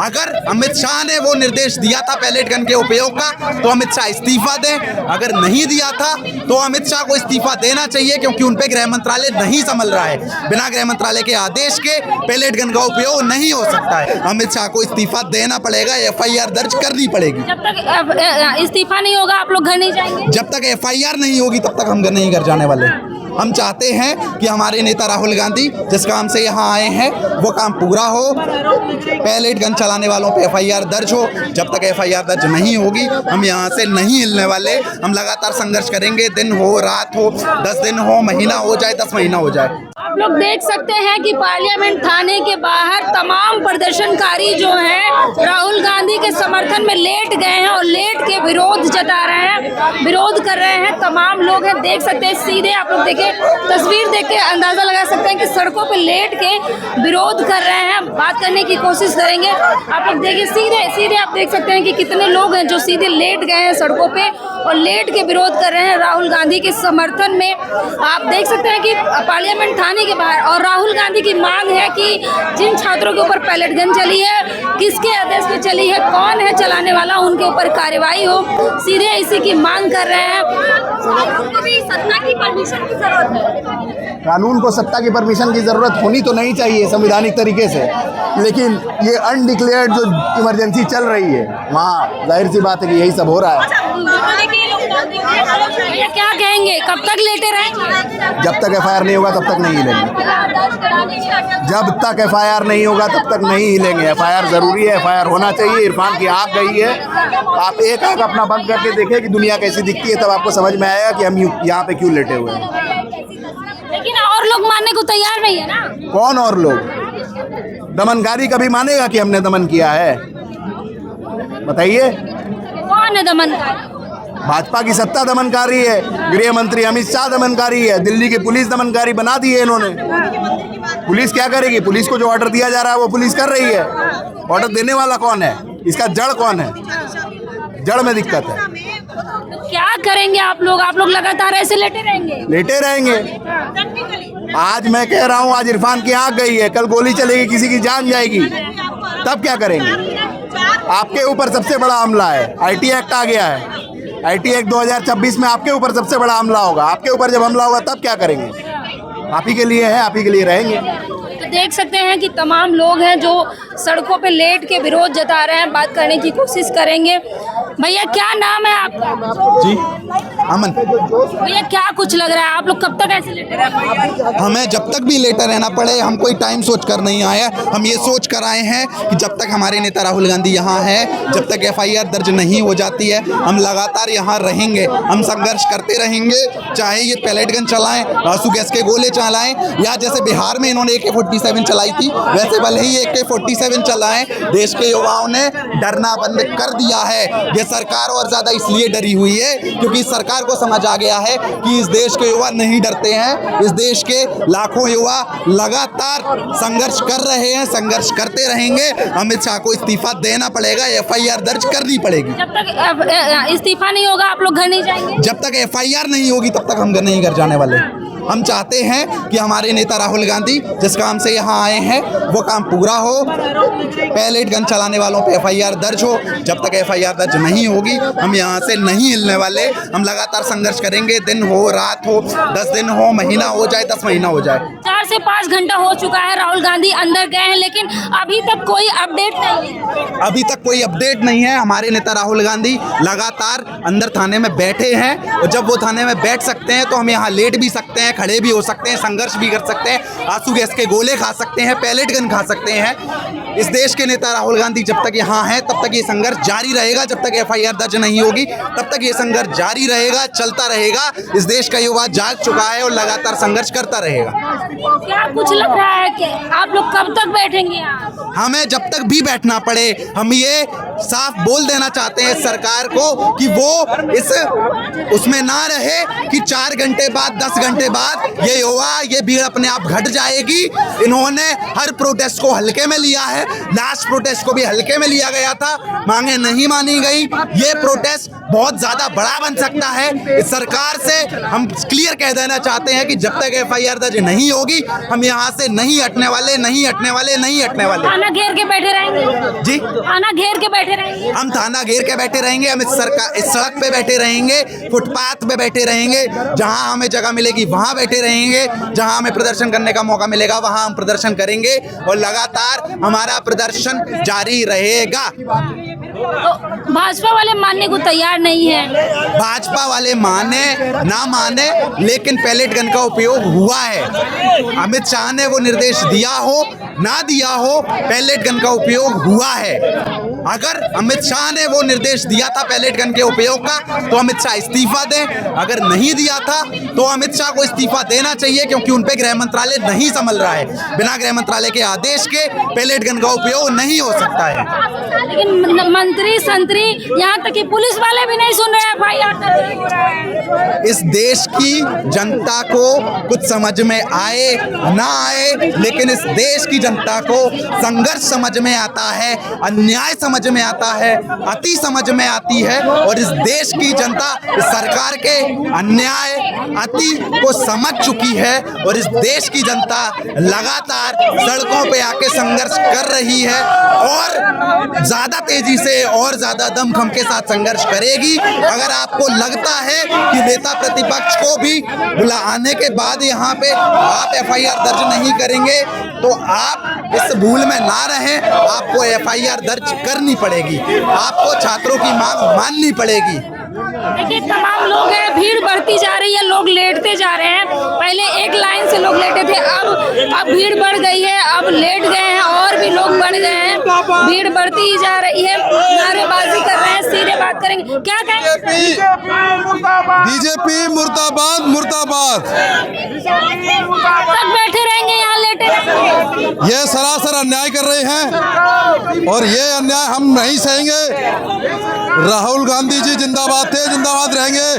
अगर अमित शाह ने वो निर्देश दिया था पैलेट गन के उपयोग का तो अमित शाह इस्तीफा दें, अगर नहीं दिया था तो अमित शाह को इस्तीफा देना चाहिए, क्योंकि उन पे गृह मंत्रालय नहीं संभल रहा है। बिना गृह मंत्रालय के आदेश के पैलेट गन का उपयोग नहीं हो सकता है। अमित शाह को इस्तीफा देना पड़ेगा, FIR दर्ज करनी पड़ेगी। जब तक इस्तीफा नहीं होगा आप लोग घर नहीं जाएंगे? जब तक FIR नहीं होगी तब तक हम घर नहीं जाने वाले। हम चाहते हैं कि हमारे नेता राहुल गांधी जिस काम से यहाँ आए हैं वो काम पूरा हो, पैलेट गन चलाने वालों पे FIR दर्ज हो। जब तक FIR दर्ज नहीं होगी हम यहाँ से नहीं हिलने वाले। हम लगातार संघर्ष करेंगे, दिन हो रात हो, 10 दिन हो, महीना हो जाए, 10 महीना हो जाए। आप लोग देख सकते हैं कि पार्लियामेंट थाने के बाहर तमाम प्रदर्शनकारी जो हैं राहुल गांधी के समर्थन में लेट गए हैं और लेट के विरोध जता रहे हैं, विरोध कर रहे हैं। तमाम लोग हैं, देख सकते हैं सीधे। आप लोग देखिए, तस्वीर देख के अंदाजा लगा सकते हैं कि सड़कों पे लेट के विरोध कर रहे हैं। बात करने की कोशिश करेंगे। आप लोग देखिए सीधे सीधे आप देख सकते हैं कि कितने लोग हैं जो सीधे लेट गए हैं सड़कों पे और लेट के विरोध कर रहे हैं राहुल गांधी के समर्थन में। आप देख सकते हैं कि पार्लियामेंट थाने के बाहर और राहुल गांधी की मांग है कि जिन छात्रों के ऊपर पैलेट गन चली है, किसके आदेश पे चली है, कौन है चलाने वाला, उनके ऊपर कार्रवाई हो। सीधे इसी की मांग कर रहे हैं। आपको भी सत्ता की परमिशन की जरूरत है। कानून को सत्ता की परमिशन की ज़रूरत होनी तो नहीं चाहिए संवैधानिक तरीके से, लेकिन ये अनडिक्लेयर्ड जो इमरजेंसी चल रही है वहाँ जाहिर सी बात है कि यही सब हो रहा है। क्या कहेंगे, कब तक लेटे रहेंगे? जब तक FIR नहीं होगा तब तक नहीं हिलेंगे। जब तक FIR नहीं होगा तब तक नहीं हिलेंगे। FIR ज़रूरी है, FIR होना चाहिए। इरफान की आँख गई है, आप एक आँख अपना बंद करके देखें कि दुनिया कैसी दिखती है, तब आपको समझ में आएगा कि हम यहाँ पे क्यों लेटे हुए हैं। लेकिन और लोग मानने को तैयार नहीं है ना। कौन और लोग? दमनकारी कभी मानेगा कि हमने दमन किया है? बताइए, कौन है दमनकारी? भाजपा की सत्ता दमनकारी है, गृह मंत्री अमित शाह दमनकारी है, दिल्ली की पुलिस दमनकारी बना दी है इन्होंने। पुलिस क्या करेगी? पुलिस को जो ऑर्डर दिया जा रहा है वो पुलिस कर रही है। ऑर्डर देने वाला कौन है? इसका जड़ कौन है? जड़ में दिक्कत है। तो क्या करेंगे आप लोग? आप लोग लगातार ऐसे लेटे रहेंगे? लेटे रहेंगे। आज मैं कह रहा हूँ, आज इरफान की आँख गई है, कल गोली चलेगी, किसी की जान जाएगी, तब क्या करेंगे? आपके ऊपर सबसे बड़ा हमला है, IT एक्ट आ गया है। IT एक्ट 2026 में आपके ऊपर सबसे बड़ा हमला होगा। आपके ऊपर जब हमला होगा तब क्या करेंगे? आप ही के लिए है, आप ही के लिए रहेंगे। तो देख सकते हैं कि तमाम लोग हैं जो सड़कों पे लेट के विरोध जता रहे हैं। बात करने की कोशिश करेंगे। भैया क्या नाम है आपका? जी अमन। भैया क्या कुछ लग रहा है, आप लोग कब तक ऐसे लेटे रहेंगे? हमें जब तक भी लेटा रहना पड़े, हम कोई टाइम सोच कर नहीं आए। हम ये सोच कर आए हैं कि जब तक हमारे नेता राहुल गांधी यहाँ है, जब तक FIR दर्ज नहीं हो जाती है, हम लगातार यहाँ रहेंगे। हम संघर्ष करते रहेंगे, चाहे ये पैलेट गन चलाएं, आंसू गैस के गोले चलाएं, या जैसे बिहार में इन्होंने AK-47 चलाई थी वैसे भले ही AK-47 चलाएं। देश के युवाओं ने डरना बंद कर दिया है। ये सरकार और ज़्यादा इसलिए डरी हुई है क्योंकि सरकार को समझ आ गया है कि इस देश के युवा नहीं डरते हैं। इस देश के लाखों युवा लगातार संघर्ष कर रहे हैं, संघर्ष करते रहेंगे। अमित शाह को इस्तीफा देना पड़ेगा, FIR दर्ज करनी पड़ेगी। जब तक इस्तीफा नहीं होगा आप लोग घर नहीं जाएंगे? जब तक FIR नहीं होगी तब तक हम घर नहीं जाने वाले। हम चाहते हैं कि हमारे नेता राहुल गांधी जिस काम से यहाँ आए हैं वो काम पूरा हो, पैलेट गन चलाने वालों पे FIR दर्ज हो। जब तक FIR दर्ज नहीं होगी हम यहाँ से नहीं हिलने वाले। हम लगातार संघर्ष करेंगे, दिन हो रात हो, 10 दिन हो, महीना हो जाए, 10 महीना हो जाए। 4 से 5 घंटा हो चुका है, राहुल गांधी अंदर गए हैं, लेकिन अभी तक कोई अपडेट नहीं है। अभी तक कोई अपडेट नहीं है। हमारे नेता राहुल गांधी लगातार अंदर थाने में बैठे हैं, और जब वो थाने में बैठ सकते हैं तो हम यहाँ लेट भी सकते हैं, खड़े भी हो सकते हैं, संघर्ष भी कर सकते हैं, आंसू गैस के गोले खा सकते हैं, पैलेट गन खा सकते हैं। इस देश के नेता राहुल गांधी जब तक यहाँ हैं तब तक ये संघर्ष जारी रहेगा। जब तक FIR दर्ज नहीं होगी तब तक ये संघर्ष जारी रहेगा, चलता रहेगा। इस देश का युवा जाग चुका है और लगातार संघर्ष करता रहेगा। क्या कुछ लग रहा है कि आप लोग कब तक बैठेंगे यहाँ? हमें जब तक भी बैठना पड़े। हम ये साफ बोल देना चाहते हैं सरकार को कि वो उसमें ना रहे कि 4 घंटे बाद, 10 घंटे बाद बाद ये युवा ये भीड़ अपने आप घट जाएगी। इन्होंने हर प्रोटेस्ट को हल्के में लिया है, लास्ट प्रोटेस्ट को भी हल्के में लिया गया था, मांगे नहीं मानी गई। ये प्रोटेस्ट बहुत ज्यादा बड़ा बन सकता है। इस सरकार से हम क्लियर कह देना चाहते हैं कि जब तक FIR दर्ज नहीं होगी हम यहाँ से नहीं हटने वाले, नहीं हटने वाले, नहीं हटने वाले। थाना घेर के बैठे रहेंगे जी, थाना घेर के बैठे रहेंगे। हम थाना घेर के बैठे रहेंगे, हम इस सड़क पे बैठे रहेंगे, फुटपाथ पे बैठे रहेंगे, जहां हमें जगह मिलेगी वहां बैठे रहेंगे, जहां हमें प्रदर्शन करने का मौका मिलेगा वहां हम प्रदर्शन करेंगे और लगातार हमारा प्रदर्शन जारी रहेगा। तो भाजपा वाले मानने को तैयार नहीं है। भाजपा वाले माने ना माने, लेकिन पैलेट गन का उपयोग हुआ है। अमित शाह ने वो निर्देश दिया हो ना दिया हो, पैलेट गन का उपयोग हुआ है। अगर अमित शाह ने वो निर्देश दिया था पैलेट गन के उपयोग का, तो अमित शाह इस्तीफा दें। अगर नहीं दिया था तो अमित शाह को इस्तीफा देना चाहिए, क्योंकि उन पे गृह मंत्रालय नहीं संभल रहा है। बिना गृह मंत्रालय के आदेश के पैलेट गन का उपयोग नहीं हो सकता है। लेकिन मंत्री संतरी यहाँ तक कि पुलिस वाले भी नहीं सुन रहे हैं। FIR इस देश की जनता को कुछ समझ में आए ना आए, लेकिन इस देश की जनता को संघर्ष समझ में आता है, अन्याय समझ में आता है, अति समझ में आती है। और इस देश की जनता इस सरकार के अन्याय अति को समझ चुकी है और इस देश की जनता लगातार सड़कों पे आके संघर्ष कर रही है और ज्यादा तेजी से और ज्यादा दमखम के साथ संघर्ष करेगी। अगर आपको लगता है कि नेता प्रतिपक्ष को भी बुलाने के बाद यहाँ पे आप FIR दर्ज नहीं करेंगे, तो आप इस भूल में ना रहें। आपको FIR दर्ज करनी पड़ेगी, आपको छात्रों की मांग माननी पड़ेगी। देखिए तमाम लोग हैं, भीड़ बढ़ती जा रही है, लोग लेटते जा रहे हैं। पहले एक लाइन से लोग लेटे थे, अब भीड़ बढ़ गई है, अब लेट गए हैं और भी लोग बढ़ गए हैं। भीड़ बढ़ती ही जा रही है, नारेबाजी कर रहे हैं, सीधे बात करेंगे। क्या कहेंगे? बीजेपी मुर्दाबाद मुर्दाबाद। तक बैठे रहेंगे, यहाँ लेटे रहेंगे। ये सरासर अन्याय कर रहे हैं और ये अन्याय हम नहीं सहेंगे। राहुल गांधी जी जिंदाबाद थे, जिंदाबाद रहेंगे।